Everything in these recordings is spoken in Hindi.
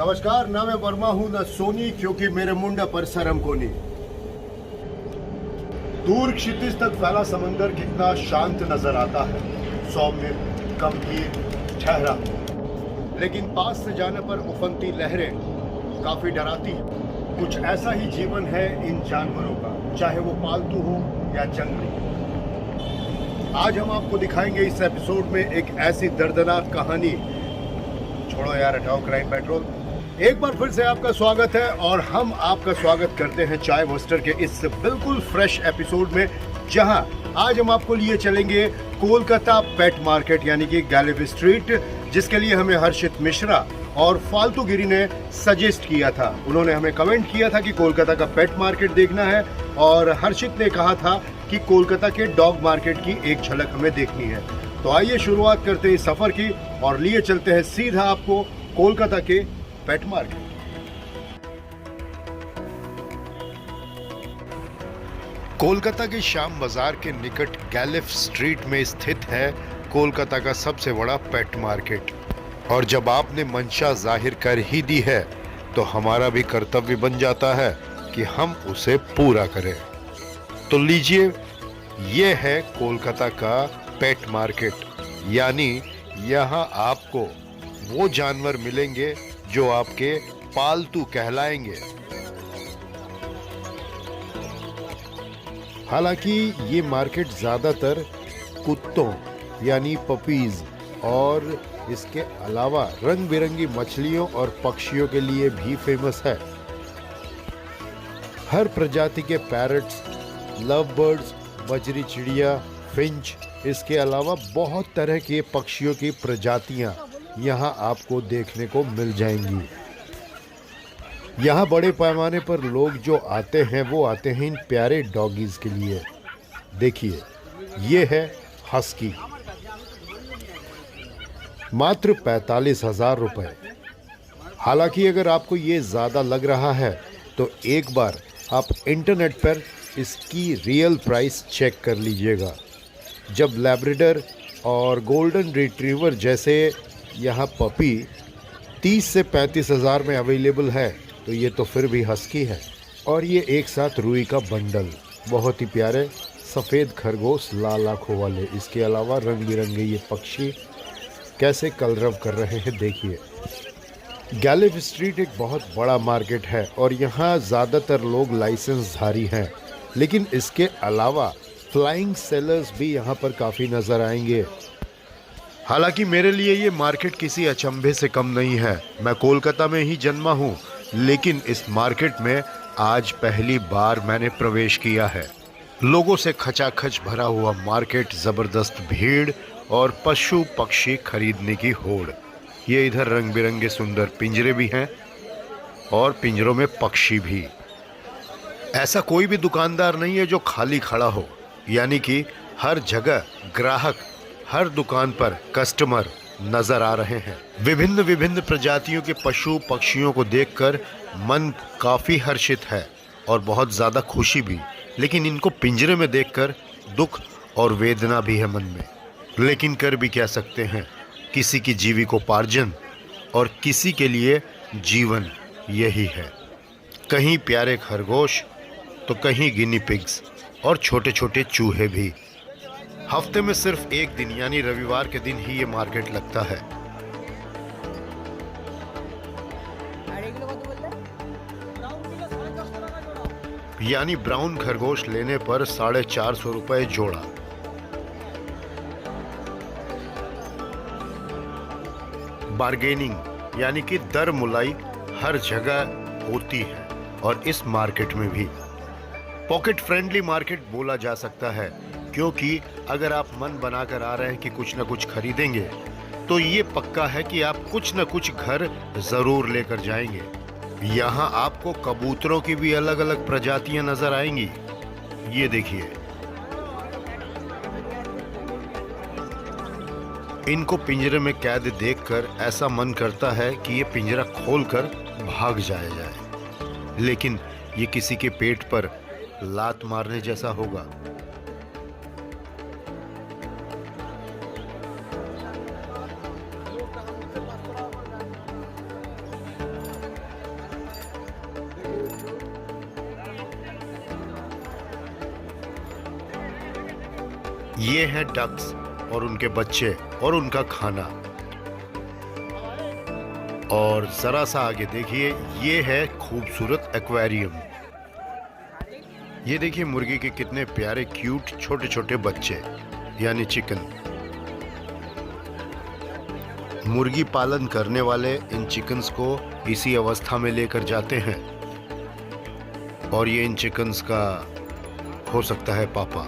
नमस्कार, ना मैं वर्मा हूं न सोनी, क्योंकि मेरे मुंडा पर सरम कोनी। दूर क्षितिज तक फैला समंदर कितना शांत नजर आता है, सौम्य, गंभीर, ठहरा। लेकिन पास से जाने पर उफनती लहरें काफी डराती हैं। कुछ ऐसा ही जीवन है इन जानवरों का, चाहे वो पालतू हो या जंगली। आज हम आपको दिखाएंगे इस एपिसोड में एक ऐसी दर्दनाक कहानी। छोड़ो यार, हटाओ क्राइम पेट्रोल। एक बार फिर से आपका स्वागत है और हम आपका स्वागत करते हैं चाय मस्टर के इस बिल्कुल फ्रेश एपिसोड में, जहां आज हम आपको लिए चलेंगे कोलकाता पेट मार्केट यानी कि गैलिफ स्ट्रीट, जिसके लिए हमें हर्षित मिश्रा और फालतू गिरी ने सजेस्ट किया था। उन्होंने हमें कमेंट किया था कि कोलकाता का पेट मार्केट देखना है और हर्षित ने कहा था कि कोलकाता के डॉग मार्केट की एक झलक हमें देखनी है। तो आइए शुरुआत करते हैं इस सफर की और लिए चलते हैं सीधा आपको कोलकाता के पेट मार्केट। कोलकाता के श्याम बाजार के निकट गैलिफ स्ट्रीट में स्थित है कोलकाता का सबसे बड़ा पेट मार्केट। और जब आपने मंशा जाहिर कर ही दी है तो हमारा भी कर्तव्य बन जाता है कि हम उसे पूरा करें। तो लीजिए, ये है कोलकाता का पेट मार्केट, यानी यहाँ आपको वो जानवर मिलेंगे जो आपके पालतू कहलाएंगे। हालांकि ये मार्केट ज्यादातर कुत्तों यानी पपीज और इसके अलावा रंग बिरंगी मछलियों और पक्षियों के लिए भी फेमस है। हर प्रजाति के पैरट्स, लव बर्ड्स, बजरी चिड़िया, फिंच, इसके अलावा बहुत तरह के पक्षियों की प्रजातियां यहाँ आपको देखने को मिल जाएंगी। यहाँ बड़े पैमाने पर लोग जो आते हैं वो आते हैं इन प्यारे डॉगीज के लिए। देखिए, ये है हस्की, मात्र 45,000 रुपए। हालांकि अगर आपको ये ज़्यादा लग रहा है तो एक बार आप इंटरनेट पर इसकी रियल प्राइस चेक कर लीजिएगा। जब लैब्राडोर और गोल्डन रिट्रीवर जैसे यहाँ पपी 30 से 35,000 में अवेलेबल है तो ये तो फिर भी हस्की है। और ये एक साथ रुई का बंडल, बहुत ही प्यारे सफ़ेद खरगोश लाल आँखों वाले। इसके अलावा रंग बिरंगे ये पक्षी कैसे कलरव कर रहे हैं, देखिए। गैलिफ स्ट्रीट एक बहुत बड़ा मार्केट है और यहाँ ज़्यादातर लोग लाइसेंसधारी हैं, लेकिन इसके अलावा फ्लाइंग सेलर्स भी यहाँ पर काफ़ी नज़र आएंगे। हालांकि मेरे लिए ये मार्केट किसी अचंभे से कम नहीं है। मैं कोलकाता में ही जन्मा हूँ, लेकिन इस मार्केट में आज पहली बार मैंने प्रवेश किया है। लोगों से खचाखच भरा हुआ मार्केट, ज़बरदस्त भीड़ और पशु पक्षी खरीदने की होड़। ये इधर रंग बिरंगे सुंदर पिंजरे भी हैं और पिंजरों में पक्षी भी। ऐसा कोई भी दुकानदार नहीं है जो खाली खड़ा हो, यानी कि हर जगह ग्राहक, हर दुकान पर कस्टमर नजर आ रहे हैं। विभिन्न विभिन्न प्रजातियों के पशु पक्षियों को देखकर मन काफी हर्षित है और बहुत ज्यादा खुशी भी। लेकिन इनको पिंजरे में देखकर दुख और वेदना भी है मन में। लेकिन कर भी क्या सकते हैं, किसी की जीविकोपार्जन और किसी के लिए जीवन यही है। कहीं प्यारे खरगोश तो कहीं गिनी पिग्स और छोटे छोटे चूहे भी। हफ्ते में सिर्फ एक दिन यानी रविवार के दिन ही ये मार्केट लगता है। यानी ब्राउन खरगोश लेने पर 450 रुपए जोड़ा। बार्गेनिंग यानी कि दर मुलाई हर जगह होती है और इस मार्केट में भी। पॉकेट फ्रेंडली मार्केट बोला जा सकता है, क्योंकि अगर आप मन बनाकर आ रहे हैं कि कुछ न कुछ खरीदेंगे तो ये पक्का है कि आप कुछ न कुछ घर जरूर लेकर जाएंगे। यहाँ आपको कबूतरों की भी अलग अलग प्रजातियां नजर आएंगी। ये देखिए, इनको पिंजरे में कैद देखकर ऐसा मन करता है कि ये पिंजरा खोलकर भाग जाए, लेकिन ये किसी के पेट पर लात मारने जैसा होगा। ये हैं डक्स और उनके बच्चे और उनका खाना। और जरा सा आगे देखिए, ये है खूबसूरत एक्वेरियम। ये देखिए मुर्गी के कितने प्यारे क्यूट छोटे छोटे बच्चे, यानी चिकन। मुर्गी पालन करने वाले इन चिकन्स को इसी अवस्था में लेकर जाते हैं और ये इन चिकन्स का हो सकता है पापा।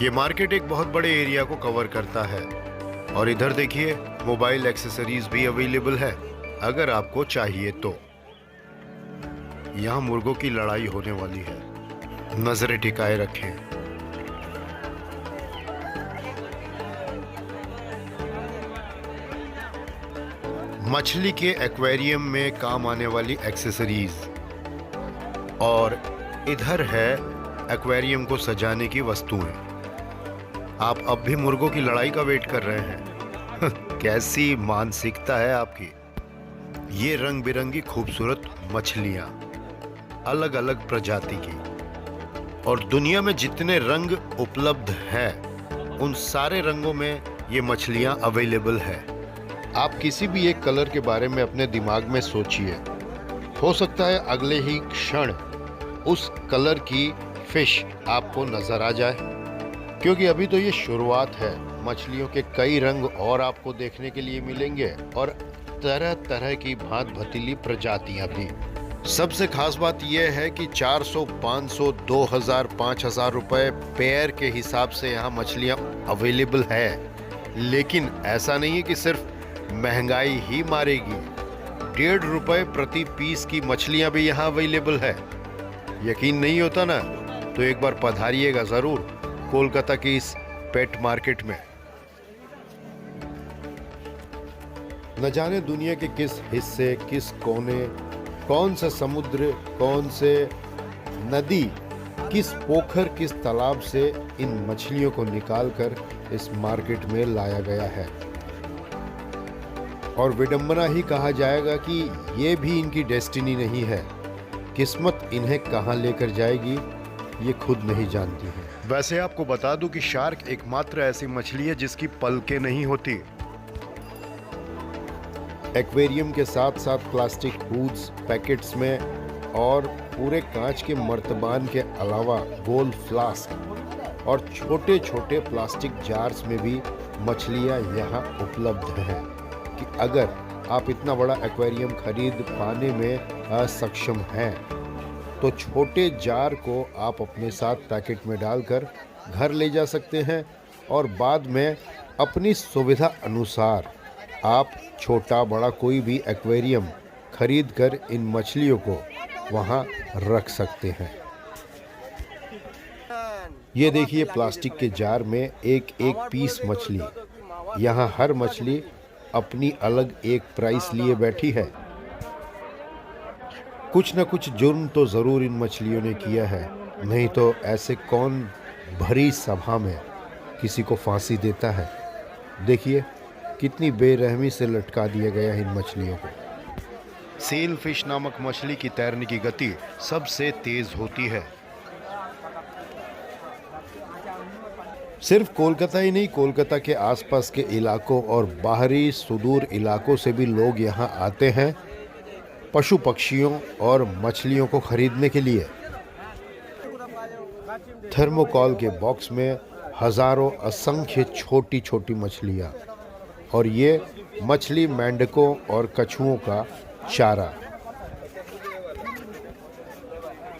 ये मार्केट एक बहुत बड़े एरिया को कवर करता है और इधर देखिए मोबाइल एक्सेसरीज भी अवेलेबल है अगर आपको चाहिए तो। यहाँ मुर्गों की लड़ाई होने वाली है, नजरें टिकाए रखें। मछली के एक्वेरियम में काम आने वाली एक्सेसरीज, और इधर है एक्वेरियम को सजाने की वस्तुएं। आप अब भी मुर्गों की लड़ाई का वेट कर रहे हैं? कैसी मानसिकता है आपकी। ये रंग बिरंगी खूबसूरत मछलियां, अलग अलग प्रजाति की, और दुनिया में जितने रंग उपलब्ध हैं उन सारे रंगों में ये मछलियां अवेलेबल है। आप किसी भी एक कलर के बारे में अपने दिमाग में सोचिए, हो सकता है अगले ही क्षण उस कलर की फिश आपको नजर आ जाए, क्योंकि अभी तो ये शुरुआत है। मछलियों के कई रंग और आपको देखने के लिए मिलेंगे और तरह तरह की भांत भतीली प्रजातियां भी। सबसे खास बात यह है कि 400, 500, 2000, 5000 रुपए पेयर के हिसाब से यहाँ मछलियां अवेलेबल है। लेकिन ऐसा नहीं है कि सिर्फ महंगाई ही मारेगी। 1.5 रुपए प्रति पीस की मछलियां भी यहाँ अवेलेबल है। यकीन नहीं होता ना, तो एक बार पधारिएगा जरूर कोलकाता की इस पेट मार्केट में। न जाने दुनिया के किस हिस्से, किस कोने, कौन सा समुद्र, कौन से नदी, किस पोखर, किस तालाब से इन मछलियों को निकालकर इस मार्केट में लाया गया है। और विडंबना ही कहा जाएगा कि ये भी इनकी डेस्टिनी नहीं है। किस्मत इन्हें कहां लेकर जाएगी ये खुद नहीं जानती है। वैसे आपको बता दूं कि शार्क एकमात्र ऐसी मछली है जिसकी पलकें नहीं होती। एक्वेरियम के साथ साथ प्लास्टिक हुड्स, पैकेट्स में और पूरे कांच के मर्तबान के अलावा गोल फ्लास्क और छोटे छोटे प्लास्टिक जार्स में भी मछलियां यहाँ उपलब्ध हैं कि अगर आप इतना बड़ा एक्वेरियम खरीद पाने में असक्षम हैं तो छोटे जार को आप अपने साथ पैकेट में डालकर घर ले जा सकते हैं और बाद में अपनी सुविधा अनुसार आप छोटा बड़ा कोई भी एक्वेरियम खरीद कर इन मछलियों को वहां रख सकते हैं। ये देखिए प्लास्टिक के जार में एक एक पीस मछली। यहाँ हर मछली अपनी अलग एक प्राइस लिए बैठी है। कुछ न कुछ जुर्म तो ज़रूर इन मछलियों ने किया है, नहीं तो ऐसे कौन भरी सभा में किसी को फांसी देता है। देखिए कितनी बेरहमी से लटका दिया गया है इन मछलियों को। सेल फिश नामक मछली की तैरने की गति सबसे तेज होती है। सिर्फ कोलकाता ही नहीं, कोलकाता के आसपास के इलाकों और बाहरी सुदूर इलाकों से भी लोग यहाँ आते हैं पशु पक्षियों और मछलियों को खरीदने के लिए। थर्मोकॉल के बॉक्स में हजारों असंख्य छोटी छोटी मछलियाँ, और ये मछली मेंढकों और कछुओं का चारा।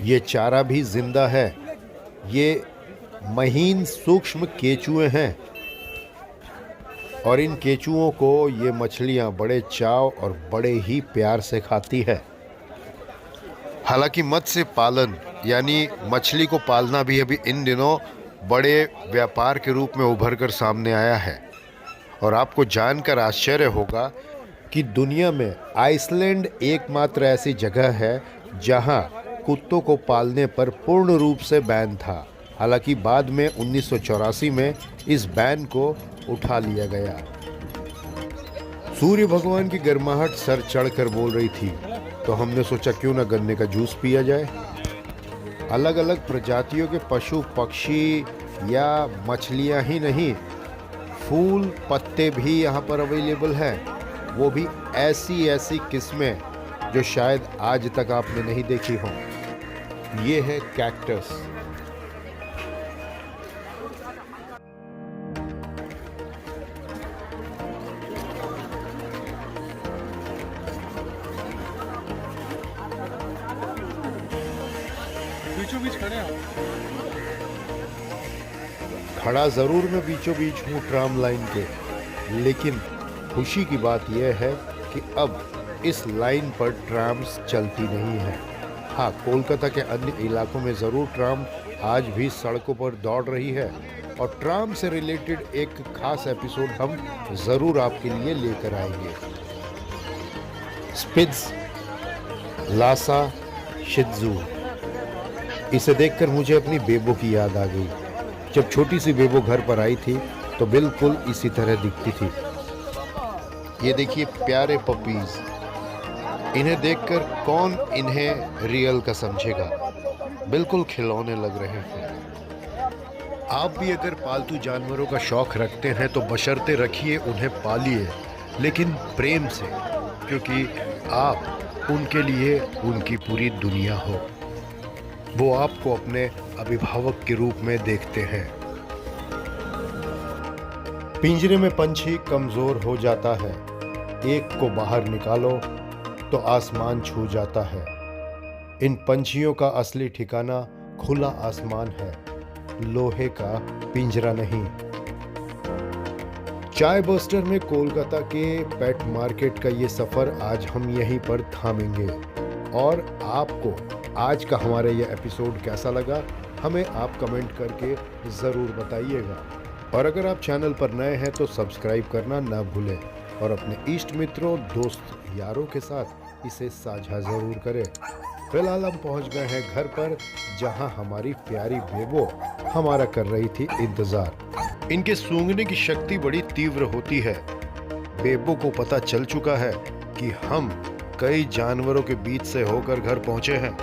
ये चारा भी जिंदा है। ये महीन सूक्ष्म केचुए हैं और इन केचुओं को ये मछलियां बड़े चाव और बड़े ही प्यार से खाती है। हालांकि मत्स्य पालन यानी मछली को पालना भी अभी इन दिनों बड़े व्यापार के रूप में उभर कर सामने आया है। और आपको जानकर आश्चर्य होगा कि दुनिया में आइसलैंड एकमात्र ऐसी जगह है जहां कुत्तों को पालने पर पूर्ण रूप से बैन था। हालांकि बाद में 1984 में इस बैन को उठा लिया गया। सूर्य भगवान की गर्माहट सर चढ़कर बोल रही थी, तो हमने सोचा क्यों ना गन्ने का जूस पिया जाए। अलग अलग प्रजातियों के पशु पक्षी या मछलियां ही नहीं, फूल पत्ते भी यहाँ पर अवेलेबल हैं, वो भी ऐसी ऐसी किस्में जो शायद आज तक आपने नहीं देखी हों। ये है कैक्टस। बीचों बीच खड़े हैं। खड़ा जरूर मैं बीचों बीच हूँ ट्राम लाइन के, लेकिन खुशी की बात यह है कि अब इस लाइन पर ट्राम्स चलती नहीं है। हाँ, कोलकाता के अन्य इलाकों में ज़रूर ट्राम आज भी सड़कों पर दौड़ रही है, और ट्राम से रिलेटेड एक खास एपिसोड हम ज़रूर आपके लिए लेकर आएंगे। स्पिट्ज लासा शित्जू, इसे देखकर मुझे अपनी बेबो की याद आ गई। जब छोटी सी बेबो घर पर आई थी तो बिल्कुल इसी तरह दिखती थी। ये देखिए प्यारे पपीज, इन्हें देखकर कौन इन्हें रियल का समझेगा, बिल्कुल खिलौने लग रहे हैं। आप भी अगर पालतू जानवरों का शौक रखते हैं तो बशर्ते रखिए, उन्हें पालिए, लेकिन प्रेम से, क्योंकि आप उनके लिए उनकी पूरी दुनिया हो। वो आपको अपने अभिभावक के रूप में देखते हैं। पिंजरे में पंछी कमजोर हो जाता है, एक को बाहर निकालो तो आसमान छू जाता है। इन पंछियों का असली ठिकाना खुला आसमान है, लोहे का पिंजरा नहीं। चाय बस्टर में कोलकाता के पेट मार्केट का ये सफर आज हम यहीं पर थामेंगे। और आपको आज का हमारा ये एपिसोड कैसा लगा, हमें आप कमेंट करके ज़रूर बताइएगा। और अगर आप चैनल पर नए हैं तो सब्सक्राइब करना ना भूलें, और अपने इष्ट मित्रों, दोस्त, यारों के साथ इसे साझा ज़रूर करें। फिलहाल हम पहुंच गए हैं घर पर, जहां हमारी प्यारी बेबो हमारा कर रही थी इंतज़ार। इनके सूंघने की शक्ति बड़ी तीव्र होती है। बेबो को पता चल चुका है कि हम कई जानवरों के बीच से होकर घर पहुंचे हैं।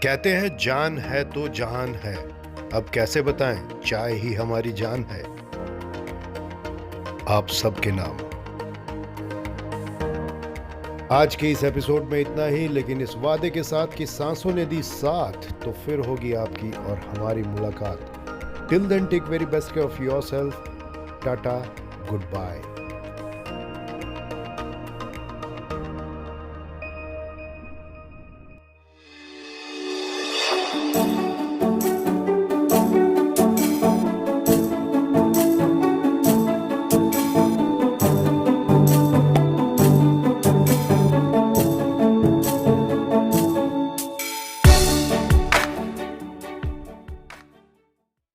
कहते हैं जान है तो जहान है, अब कैसे बताएं, चाय ही हमारी जान है। आप सबके नाम। आज के इस एपिसोड में इतना ही, लेकिन इस वादे के साथ कि सांसों ने दी साथ, तो फिर होगी आपकी और हमारी मुलाकात। Till then take very best care of yourself. Tata, good bye.